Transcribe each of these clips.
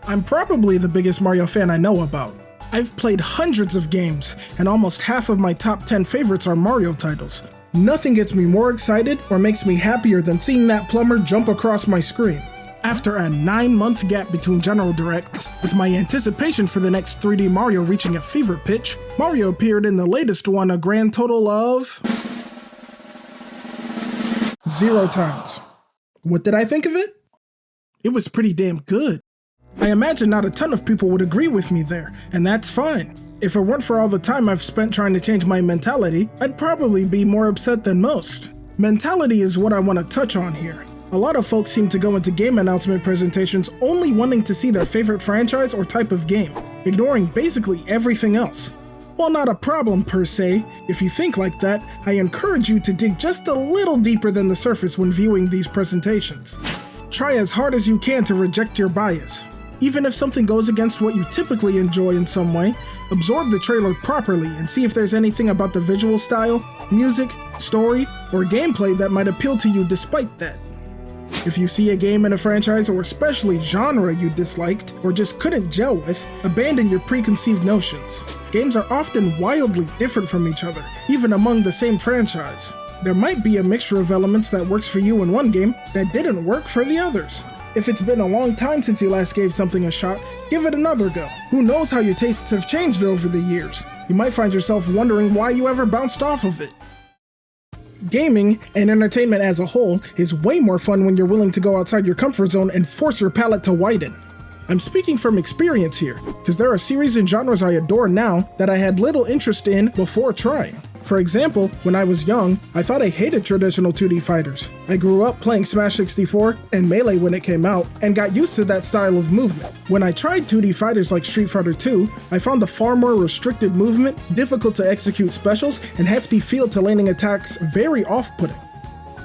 I'm probably the biggest Mario fan I know about. I've played hundreds of games, and almost half of my top 10 favorites are Mario titles. Nothing gets me more excited or makes me happier than seeing that plumber jump across my screen. After a 9-month gap between General Directs, with my anticipation for the next 3D Mario reaching a fever pitch, Mario appeared in the latest one a grand total of 0 times. What did I think of it? It was pretty damn good. I imagine not a ton of people would agree with me there, and that's fine. If it weren't for all the time I've spent trying to change my mentality, I'd probably be more upset than most. Mentality is what I want to touch on here. A lot of folks seem to go into game announcement presentations only wanting to see their favorite franchise or type of game, ignoring basically everything else. While not a problem per se, if you think like that, I encourage you to dig just a little deeper than the surface when viewing these presentations. Try as hard as you can to reject your bias. Even if something goes against what you typically enjoy in some way, absorb the trailer properly and see if there's anything about the visual style, music, story, or gameplay that might appeal to you despite that. If you see a game in a franchise or especially genre you disliked or just couldn't gel with, abandon your preconceived notions. Games are often wildly different from each other, even among the same franchise. There might be a mixture of elements that works for you in one game that didn't work for the others. If it's been a long time since you last gave something a shot, give it another go. Who knows how your tastes have changed over the years? You might find yourself wondering why you ever bounced off of it. Gaming, and entertainment as a whole, is way more fun when you're willing to go outside your comfort zone and force your palate to widen. I'm speaking from experience here, because there are series and genres I adore now that I had little interest in before trying. For example, when I was young, I thought I hated traditional 2D fighters. I grew up playing Smash 64 and Melee when it came out, and got used to that style of movement. When I tried 2D fighters like Street Fighter 2, I found the far more restricted movement, difficult to execute specials, and hefty feel to landing attacks very off-putting.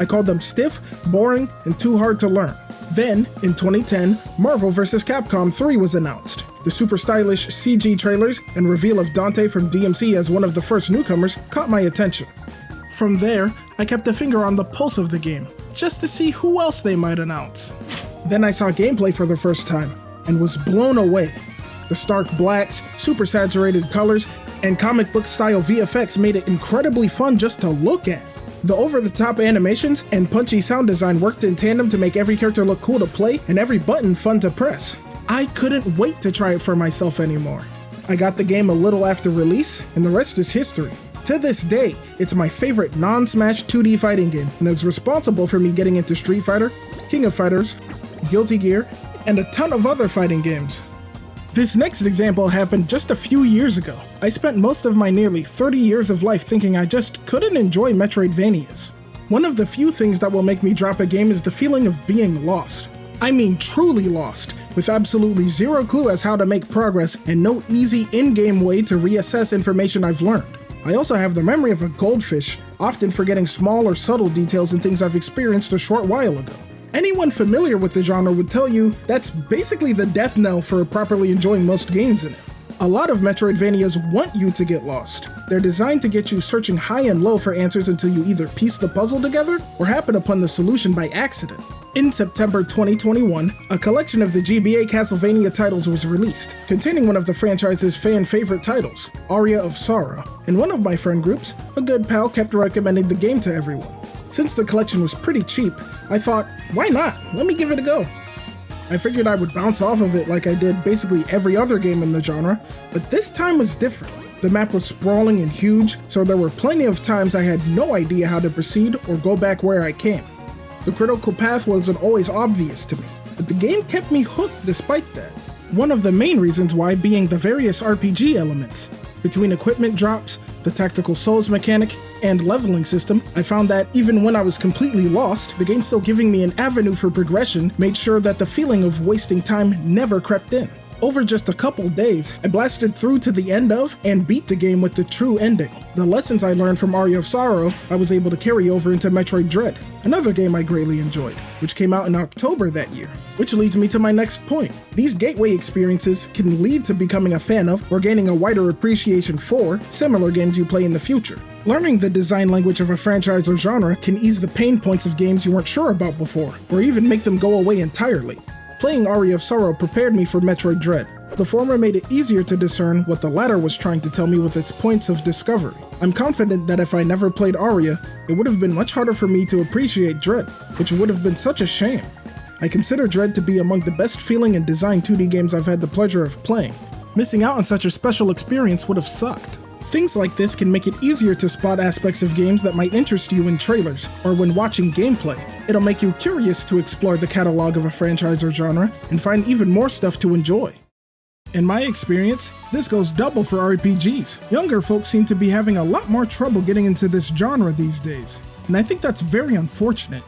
I called them stiff, boring, and too hard to learn. Then, in 2010, Marvel vs. Capcom 3 was announced. The super stylish CG trailers and reveal of Dante from DMC as one of the first newcomers caught my attention. From there, I kept a finger on the pulse of the game, just to see who else they might announce. Then I saw gameplay for the first time, and was blown away. The stark blacks, super saturated colors, and comic book style VFX made it incredibly fun just to look at. The over-the-top animations and punchy sound design worked in tandem to make every character look cool to play and every button fun to press. I couldn't wait to try it for myself anymore. I got the game a little after release, and the rest is history. To this day, it's my favorite non-Smash 2D fighting game, and is responsible for me getting into Street Fighter, King of Fighters, Guilty Gear, and a ton of other fighting games. This next example happened just a few years ago. I spent most of my nearly 30 years of life thinking I just couldn't enjoy Metroidvanias. One of the few things that will make me drop a game is the feeling of being lost. I mean truly lost, with absolutely zero clue as how to make progress and no easy in-game way to reassess information I've learned. I also have the memory of a goldfish, often forgetting small or subtle details in things I've experienced a short while ago. Anyone familiar with the genre would tell you that's basically the death knell for properly enjoying most games in it. A lot of Metroidvanias want you to get lost. They're designed to get you searching high and low for answers until you either piece the puzzle together or happen upon the solution by accident. In September 2021, a collection of the GBA Castlevania titles was released, containing one of the franchise's fan-favorite titles, Aria of Sorrow, and one of my friend groups, a good pal, kept recommending the game to everyone. Since the collection was pretty cheap, I thought, why not? Let me give it a go. I figured I would bounce off of it like I did basically every other game in the genre, but this time was different. The map was sprawling and huge, so there were plenty of times I had no idea how to proceed or go back where I came. The critical path wasn't always obvious to me, but the game kept me hooked despite that. One of the main reasons why being the various RPG elements. Between equipment drops, the tactical souls mechanic, and leveling system, I found that even when I was completely lost, the game still giving me an avenue for progression made sure that the feeling of wasting time never crept in. Over just a couple days, I blasted through to the end of and beat the game with the true ending. The lessons I learned from Aria of Sorrow, I was able to carry over into Metroid Dread, another game I greatly enjoyed, which came out in October that year. Which leads me to my next point. These gateway experiences can lead to becoming a fan of or gaining a wider appreciation for similar games you play in the future. Learning the design language of a franchise or genre can ease the pain points of games you weren't sure about before, or even make them go away entirely. Playing Aria of Sorrow prepared me for Metroid Dread. The former made it easier to discern what the latter was trying to tell me with its points of discovery. I'm confident that if I never played Aria, it would have been much harder for me to appreciate Dread, which would have been such a shame. I consider Dread to be among the best feeling and design 2D games I've had the pleasure of playing. Missing out on such a special experience would have sucked. Things like this can make it easier to spot aspects of games that might interest you in trailers, or when watching gameplay. It'll make you curious to explore the catalog of a franchise or genre, and find even more stuff to enjoy. In my experience, this goes double for RPGs. Younger folks seem to be having a lot more trouble getting into this genre these days, and I think that's very unfortunate.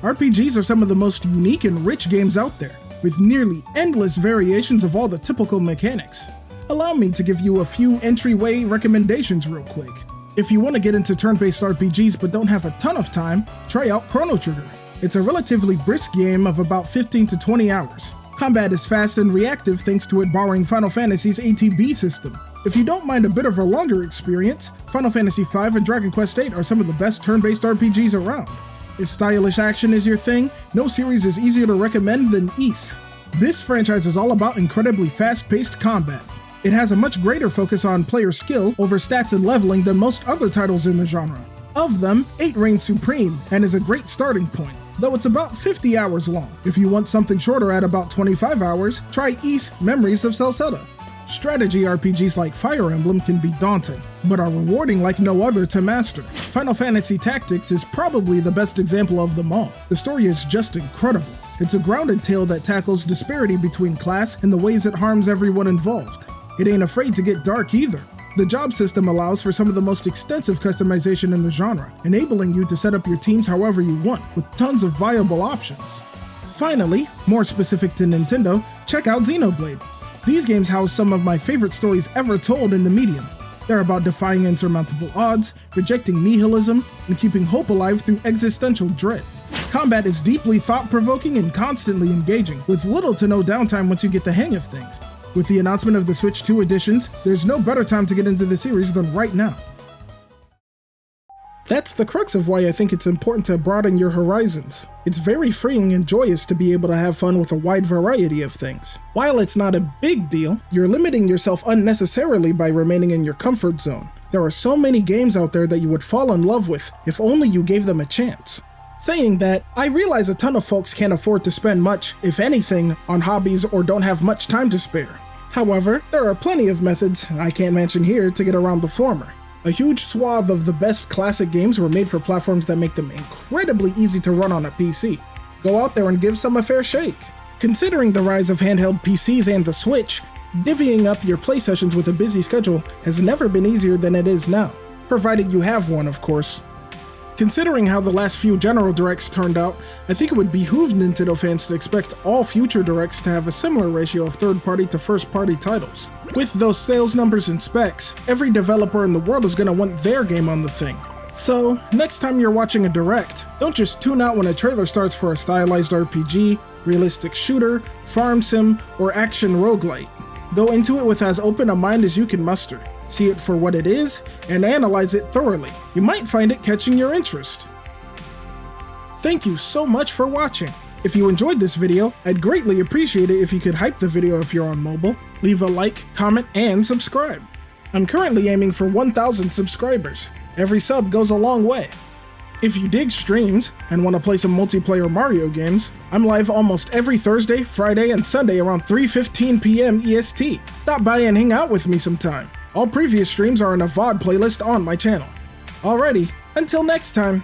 RPGs are some of the most unique and rich games out there, with nearly endless variations of all the typical mechanics. Allow me to give you a few entryway recommendations real quick. If you want to get into turn-based RPGs but don't have a ton of time, try out Chrono Trigger. It's a relatively brisk game of about 15 to 20 hours. Combat is fast and reactive thanks to it borrowing Final Fantasy's ATB system. If you don't mind a bit of a longer experience, Final Fantasy V and Dragon Quest VIII are some of the best turn-based RPGs around. If stylish action is your thing, no series is easier to recommend than Ys. This franchise is all about incredibly fast-paced combat. It has a much greater focus on player skill over stats and leveling than most other titles in the genre. Of them, 8 reigns supreme and is a great starting point, though it's about 50 hours long. If you want something shorter at about 25 hours, try Ys Memories of Celceta. Strategy RPGs like Fire Emblem can be daunting, but are rewarding like no other to master. Final Fantasy Tactics is probably the best example of them all. The story is just incredible. It's a grounded tale that tackles disparity between class and the ways it harms everyone involved. It ain't afraid to get dark either. The job system allows for some of the most extensive customization in the genre, enabling you to set up your teams however you want, with tons of viable options. Finally, more specific to Nintendo, check out Xenoblade. These games house some of my favorite stories ever told in the medium. They're about defying insurmountable odds, rejecting nihilism, and keeping hope alive through existential dread. Combat is deeply thought-provoking and constantly engaging, with little to no downtime once you get the hang of things. With the announcement of the Switch 2 editions, there's no better time to get into the series than right now. That's the crux of why I think it's important to broaden your horizons. It's very freeing and joyous to be able to have fun with a wide variety of things. While it's not a big deal, you're limiting yourself unnecessarily by remaining in your comfort zone. There are so many games out there that you would fall in love with if only you gave them a chance. Saying that, I realize a ton of folks can't afford to spend much, if anything, on hobbies or don't have much time to spare. However, there are plenty of methods, I can't mention here, to get around the former. A huge swath of the best classic games were made for platforms that make them incredibly easy to run on a PC. Go out there and give some a fair shake. Considering the rise of handheld PCs and the Switch, divvying up your play sessions with a busy schedule has never been easier than it is now, provided you have one, of course. Considering how the last few General Directs turned out, I think it would behoove Nintendo fans to expect all future Directs to have a similar ratio of third-party to first-party titles. With those sales numbers and specs, every developer in the world is going to want their game on the thing. So, next time you're watching a Direct, don't just tune out when a trailer starts for a stylized RPG, realistic shooter, farm sim, or action roguelite. Go into it with as open a mind as you can muster. See it for what it is, and analyze it thoroughly. You might find it catching your interest. Thank you so much for watching. If you enjoyed this video, I'd greatly appreciate it if you could hype the video if you're on mobile, leave a like, comment, and subscribe. I'm currently aiming for 1,000 subscribers. Every sub goes a long way. If you dig streams and want to play some multiplayer Mario games, I'm live almost every Thursday, Friday, and Sunday around 3:15 PM EST. Stop by and hang out with me sometime. All previous streams are in a VOD playlist on my channel. Alrighty, until next time.